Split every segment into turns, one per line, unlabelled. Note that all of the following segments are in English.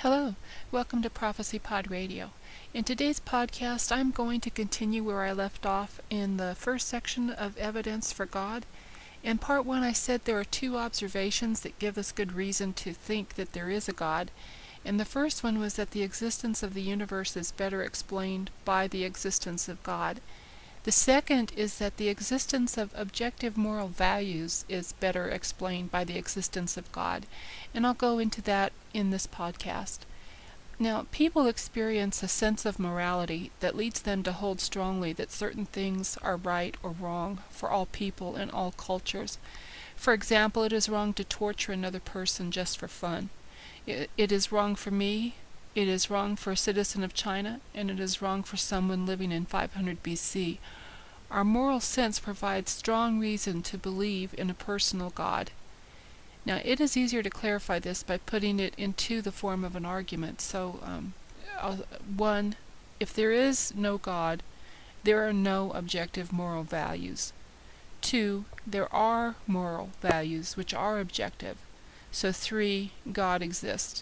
Hello, welcome to Prophecy Pod Radio. In today's podcast, I'm going to continue where I left off in the first section of Evidence for God. In part 1, I said there are two observations that give us good reason to think that there is a God. And the first one was that the existence of the universe is better explained by the existence of God. The second is that the existence of objective moral values is better explained by the existence of God, and I'll go into that in this podcast. Now, people experience a sense of morality that leads them to hold strongly that certain things are right or wrong for all people in all cultures. For example, it is wrong to torture another person just for fun. It is wrong for me, it is wrong for a citizen of China, and it is wrong for someone living in 500 BC. Our moral sense provides strong reason to believe in a personal God. Now, it is easier to clarify this by putting it into the form of an argument. So, 1, if there is no God, there are no objective moral values. 2, there are moral values which are objective. So 3, God exists.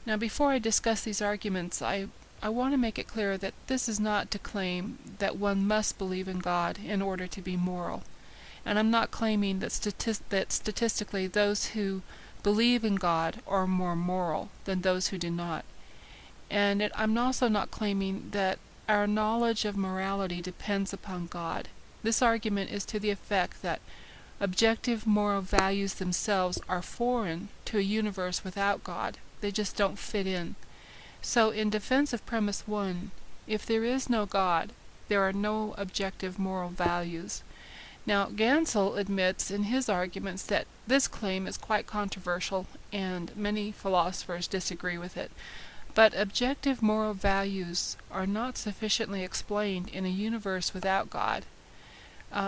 Now, before I discuss these arguments, I want to make it clear that this is not to claim that one must believe in God in order to be moral. And I'm not claiming that statistically those who believe in God are more moral than those who do not. And I'm also not claiming that our knowledge of morality depends upon God. This argument is to the effect that objective moral values themselves are foreign to a universe without God. They just don't fit in. So, in defense of premise 1, if there is no God, there are no objective moral values. Now, Gansel admits in his arguments that this claim is quite controversial, and many philosophers disagree with it. But objective moral values are not sufficiently explained in a universe without God.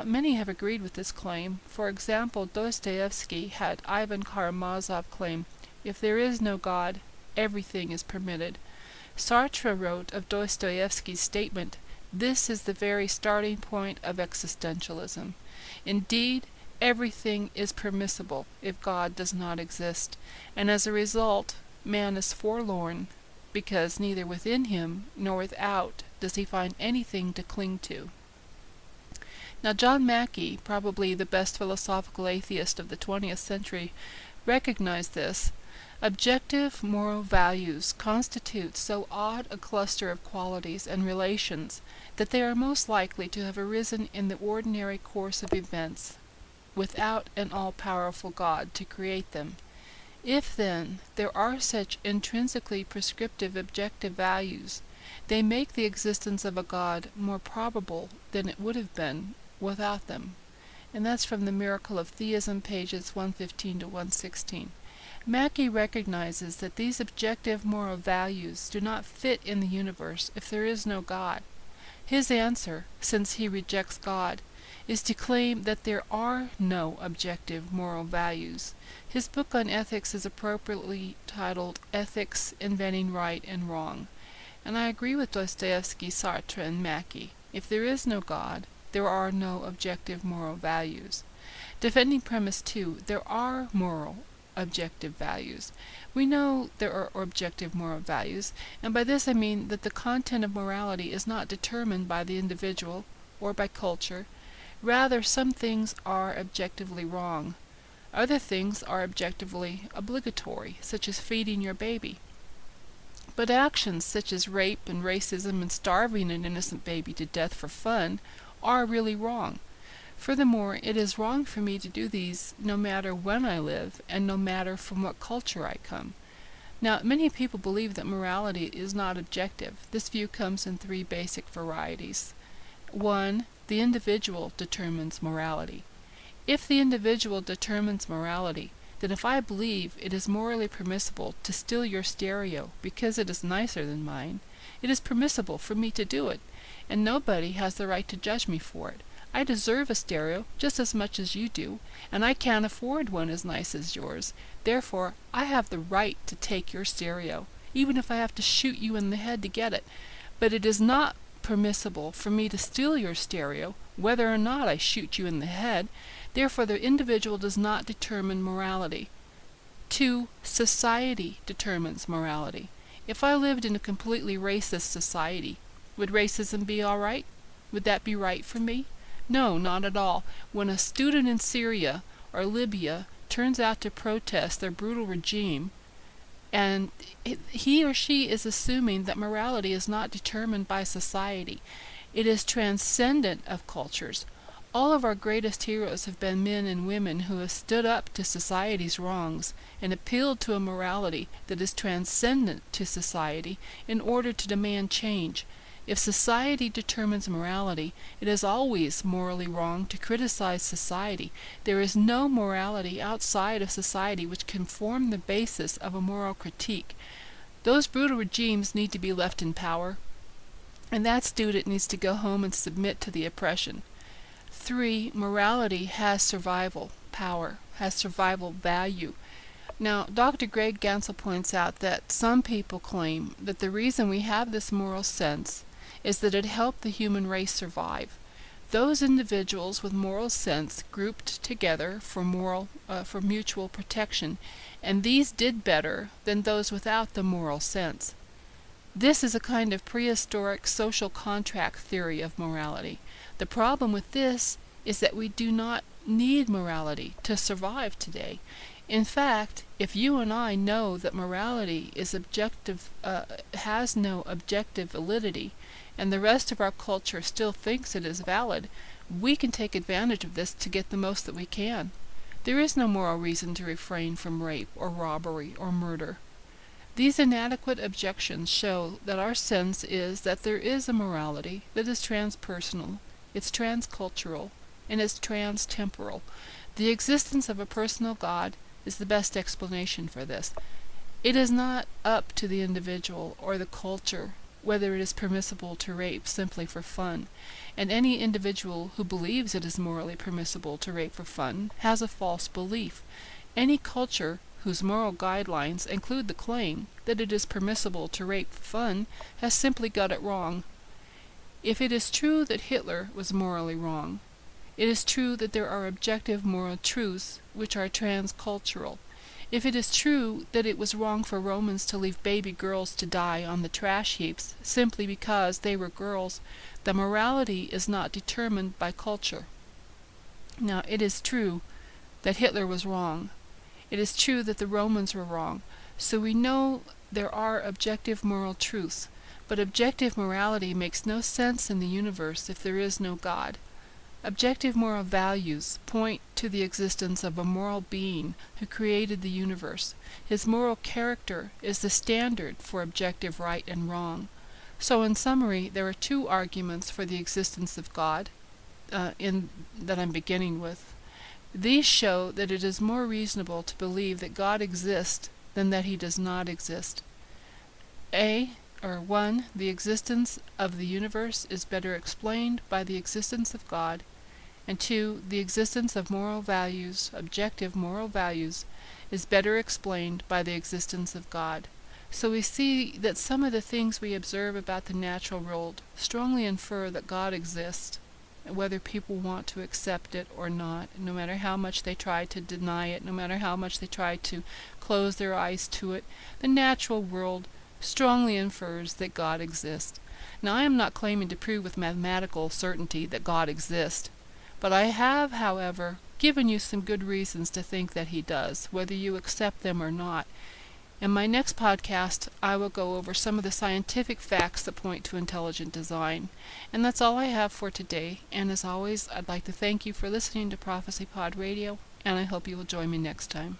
Many have agreed with this claim. For example, Dostoevsky had Ivan Karamazov claim, if there is no God, everything is permitted. Sartre wrote of Dostoevsky's statement, this is the very starting point of existentialism. Indeed, everything is permissible if God does not exist, and as a result, man is forlorn, because neither within him nor without does he find anything to cling to. Now, John Mackey, probably the best philosophical atheist of the 20th century, recognized this. Objective moral values constitute so odd a cluster of qualities and relations that they are most likely to have arisen in the ordinary course of events, without an all-powerful God to create them. If, then, there are such intrinsically prescriptive objective values, they make the existence of a God more probable than it would have been without them. And that's from The Miracle of Theism, pages 115 to 116. Mackey recognizes that these objective moral values do not fit in the universe if there is no God. His answer, since he rejects God, is to claim that there are no objective moral values. His book on ethics is appropriately titled Ethics, Inventing Right and Wrong. And I agree with Dostoevsky, Sartre, and Mackey. If there is no God, there are no objective moral values. Defending premise 2, there are moral objective values. We know there are objective moral values, and by this I mean that the content of morality is not determined by the individual or by culture. Rather, some things are objectively wrong. Other things are objectively obligatory, such as feeding your baby. But actions such as rape and racism and starving an innocent baby to death for fun are really wrong. Furthermore, it is wrong for me to do these no matter when I live and no matter from what culture I come. Now, many people believe that morality is not objective. This view comes in 3 basic varieties. 1, the individual determines morality. If the individual determines morality, then if I believe it is morally permissible to steal your stereo because it is nicer than mine, it is permissible for me to do it, and nobody has the right to judge me for it. I deserve a stereo just as much as you do, and I can't afford one as nice as yours. Therefore, I have the right to take your stereo, even if I have to shoot you in the head to get it. But it is not permissible for me to steal your stereo, whether or not I shoot you in the head. Therefore, the individual does not determine morality. 2, society determines morality. If I lived in a completely racist society, would racism be all right? Would that be right for me? No, not at all. When a student in Syria or Libya turns out to protest their brutal regime, and he or she is assuming that morality is not determined by society. It is transcendent of cultures. All of our greatest heroes have been men and women who have stood up to society's wrongs and appealed to a morality that is transcendent to society in order to demand change. If society determines morality, it is always morally wrong to criticize society. There is no morality outside of society which can form the basis of a moral critique. Those brutal regimes need to be left in power, and that student needs to go home and submit to the oppression. 3. Morality has survival power, has survival value. Now, Dr. Greg Gansel points out that some people claim that the reason we have this moral sense is that it helped the human race survive. Those individuals with moral sense grouped together for mutual protection, and these did better than those without the moral sense. This is a kind of prehistoric social contract theory of morality. The problem with this is that we do not need morality to survive today. In fact, if you and I know that morality is has no objective validity, and the rest of our culture still thinks it is valid, we can take advantage of this to get the most that we can. There is no moral reason to refrain from rape or robbery or murder. These inadequate objections show that our sense is that there is a morality that is transpersonal, it's transcultural, and it's transtemporal. The existence of a personal God is the best explanation for this. It is not up to the individual or the culture whether it is permissible to rape simply for fun, and any individual who believes it is morally permissible to rape for fun has a false belief. Any culture whose moral guidelines include the claim that it is permissible to rape for fun has simply got it wrong. If it is true that Hitler was morally wrong, it is true that there are objective moral truths which are transcultural. If it is true that it was wrong for Romans to leave baby girls to die on the trash heaps simply because they were girls, the morality is not determined by culture. Now, it is true that Hitler was wrong. It is true that the Romans were wrong. So we know there are objective moral truths, but objective morality makes no sense in the universe if there is no God. Objective moral values point to the existence of a moral being who created the universe. His moral character is the standard for objective right and wrong. So in summary, there are two arguments for the existence of God that I'm beginning with. These show that it is more reasonable to believe that God exists than that he does not exist. 1. The existence of the universe is better explained by the existence of God, and 2. The existence of moral values, objective moral values, is better explained by the existence of God. So we see that some of the things we observe about the natural world strongly infer that God exists, whether people want to accept it or not, no matter how much they try to deny it, no matter how much they try to close their eyes to it. The natural world strongly infers that God exists. Now, I am not claiming to prove with mathematical certainty that God exists, but I have, however, given you some good reasons to think that he does, whether you accept them or not. In my next podcast, I will go over some of the scientific facts that point to intelligent design. And that's all I have for today. And as always, I'd like to thank you for listening to Prophecy Pod Radio, and I hope you will join me next time.